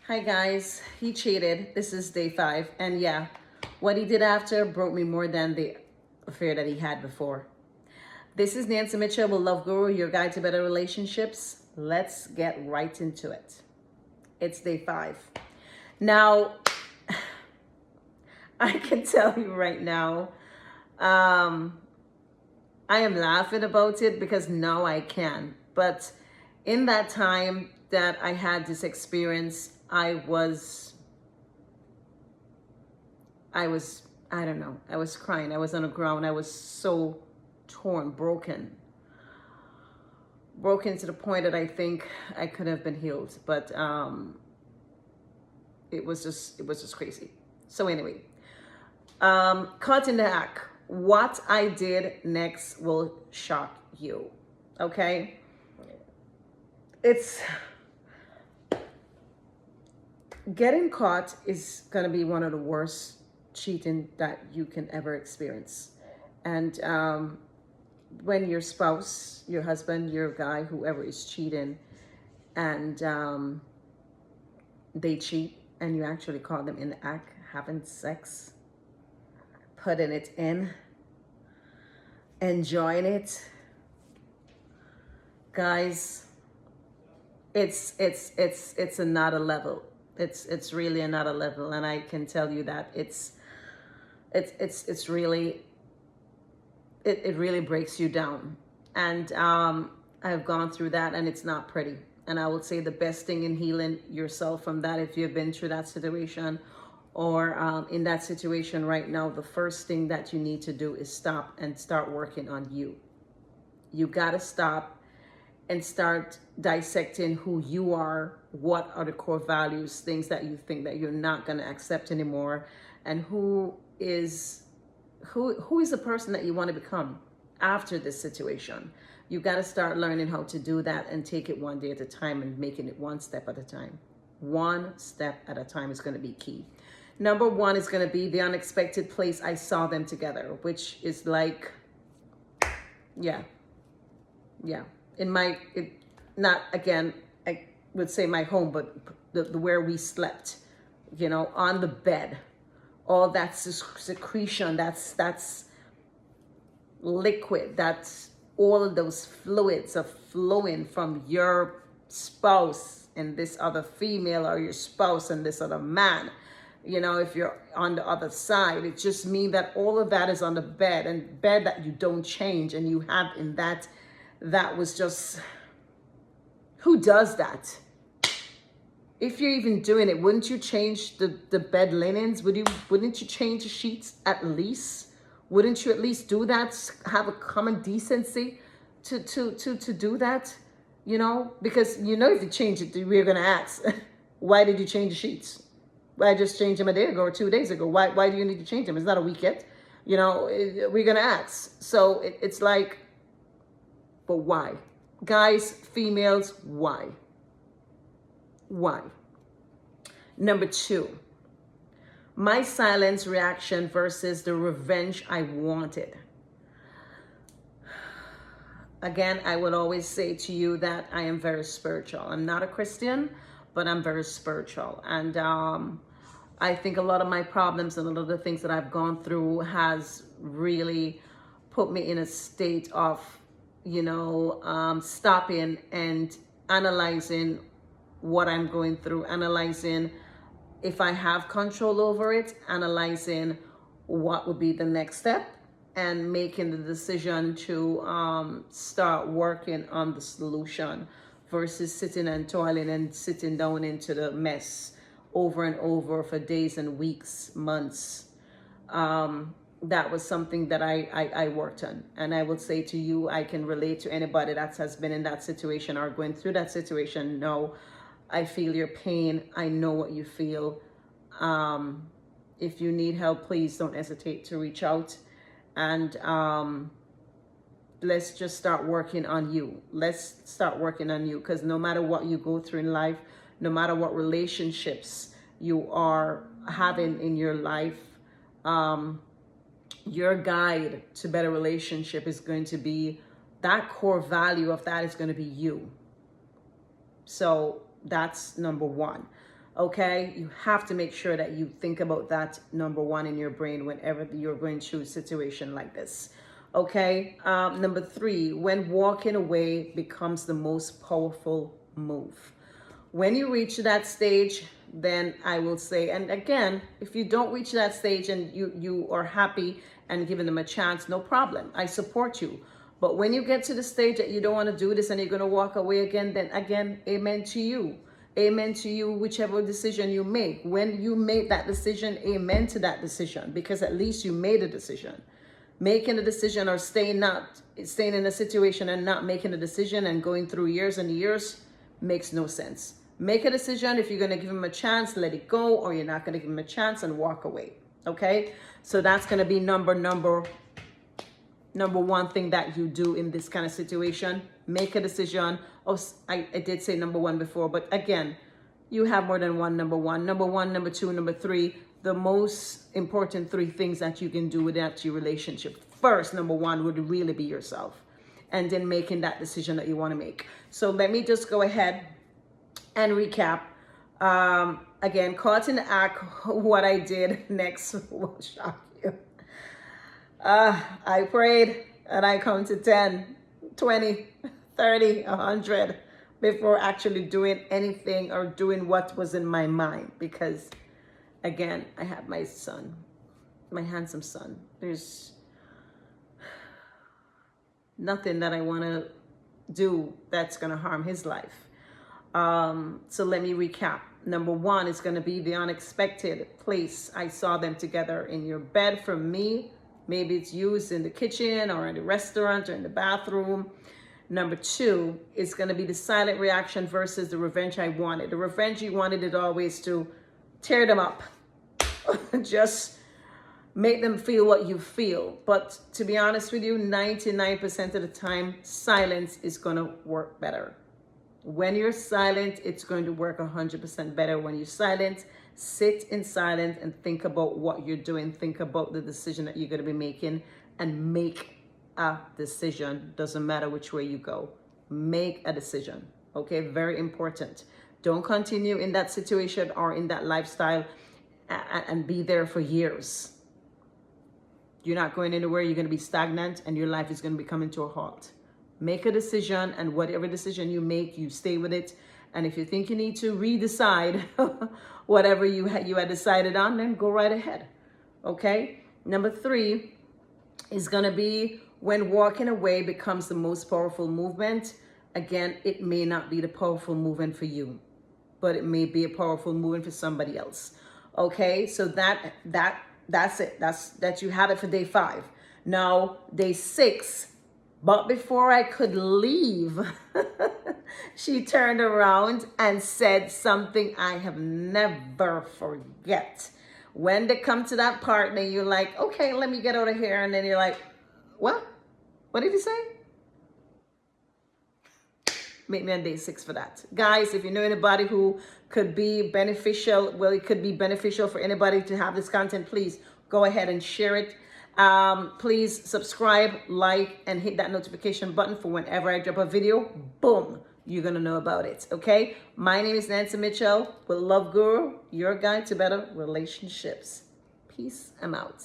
Hi guys, he cheated. This is day 5. And yeah, what he did after broke me more than the affair that he had before. This is Nancy Mitchell with Love Guru, your guide to better relationships. Let's get right into it. It's day 5. Now, I can tell you right now, I am laughing about it because now I can. But in that time that I had this experience, I don't know, I was crying. I was on the ground. I was so torn, broken to the point that I think I could have been healed. But it was just crazy. So anyway, caught in the act. What I did next will shock you. Okay? It's getting caught is gonna be one of the worst cheating that you can ever experience. And when your spouse, your husband, your guy, whoever is cheating, and they cheat, and you actually caught them in the act having sex, putting it in, enjoying it, guys, it's another level. It's really another level, and I can tell you that it's really it really breaks you down. And I've gone through that, and it's not pretty. And I would say the best thing in healing yourself from that, if you've been through that situation, or in that situation right now, the first thing that you need to do is stop and start working on you. You got to stop and start dissecting who you are, what are the core values, things that you think that you're not going to accept anymore, and who is the person that you want to become after this situation. You got to start learning how to do that and take it one day at a time and making it one step at a time. One step at a time is going to be key. Number 1 is going to be the unexpected place I saw them together, which is like, yeah. Not again, I would say my home, but the where we slept, on the bed, all that secretion, that's liquid, that's all of those fluids are flowing from your spouse and this other female, or your spouse and this other man. If you're on the other side, it just means that all of that is on the bed, and bed that you don't change, and you have in that was just, who does that? If you're even doing it, wouldn't you change the bed linens? Wouldn't you change the sheets at least? Wouldn't you at least do that? Have a common decency to do that? Because if you change it, we're gonna ask, why did you change the sheets? Why just change them a day ago or 2 days ago? Why do you need to change them? It's not a week yet. We're gonna ask. So it's like, but why? Guys, females, why? Why? Number 2, my silence reaction versus the revenge I wanted. Again, I would always say to you that I am very spiritual. I'm not a Christian, but I'm very spiritual. And I think a lot of my problems and a lot of the things that I've gone through has really put me in a state of, stopping and analyzing what I'm going through, analyzing if I have control over it, analyzing what would be the next step, and making the decision to start working on the solution versus sitting and toiling and sitting down into the mess over and over for days and weeks, months. That was something that I worked on. And I would say to you, I can relate to anybody that has been in that situation or going through that situation. No, I feel your pain. I know what you feel. If you need help, please don't hesitate to reach out. And let's just start working on you. Let's start working on you, because no matter what you go through in life, no matter what relationships you are having in your life, your guide to better relationship is going to be, that core value of that is going to be you. So that's number 1. Okay, you have to make sure that you think about that number one in your brain whenever you're going through a situation like this. Okay, number three, when walking away becomes the most powerful move. When you reach that stage, then I will say, and again, if you don't reach that stage and you are happy and giving them a chance, no problem. I support you. But when you get to the stage that you don't want to do this and you're going to walk away again, then again, amen to you. Amen to you, whichever decision you make. When you make that decision, amen to that decision, because at least you made a decision. Making a decision or staying in a situation and not making a decision and going through years and years makes no sense. Make a decision. If you're going to give him a chance, let it go, or you're not going to give him a chance and walk away. Okay? So that's going to be number one thing that you do in this kind of situation. Make a decision. Oh, I did say number one before, but again, you have more than one number one. Number one, number two, number three, the most important three things that you can do with that your relationship. First, number one would really be yourself, and then making that decision that you want to make. So let me just go ahead and recap. Again, caught in the act, what I did next will shock you. I prayed and I counted 10, 20, 30, 100 before actually doing anything or doing what was in my mind. Because again, I have my son, my handsome son. There's nothing that I want to do that's going to harm his life. So let me recap. Number one is going to be the unexpected place. I saw them together in your bed. For me, maybe it's used in the kitchen or in the restaurant or in the bathroom. Number two is going to be the silent reaction versus the revenge I wanted. The revenge you wanted is always to tear them up. Just make them feel what you feel. But to be honest with you, 99% of the time, silence is going to work better. When you're silent, it's going to work 100% better. When you're silent, sit in silence and think about what you're doing. Think about the decision that you're going to be making and make a decision. Doesn't matter which way you go. Make a decision. Okay, very important. Don't continue in that situation or in that lifestyle and be there for years. You're not going anywhere. You're going to be stagnant and your life is going to be coming to a halt. Make a decision, and whatever decision you make, you stay with it. And if you think you need to redecide whatever you had decided on, then go right ahead. Okay? Number three is going to be when walking away becomes the most powerful movement. Again, it may not be the powerful movement for you, but it may be a powerful movement for somebody else. Okay? So that's it. That you have it for day 5. Now, day 6, but before I could leave, she turned around and said something I have never forget. When they come to that part, then you're like, okay, let me get out of here. And then you're like, what? What did you say? Make me on day 6 for that. Guys, if you know anybody who could be beneficial, well, it could be beneficial for anybody to have this content, please go ahead and share it. Please subscribe, like, and hit that notification button for whenever I drop a video. Boom, you're gonna know about it. Okay, my name is Nancy Mitchell with Love Guru, your guide to better relationships. Peace. I'm out.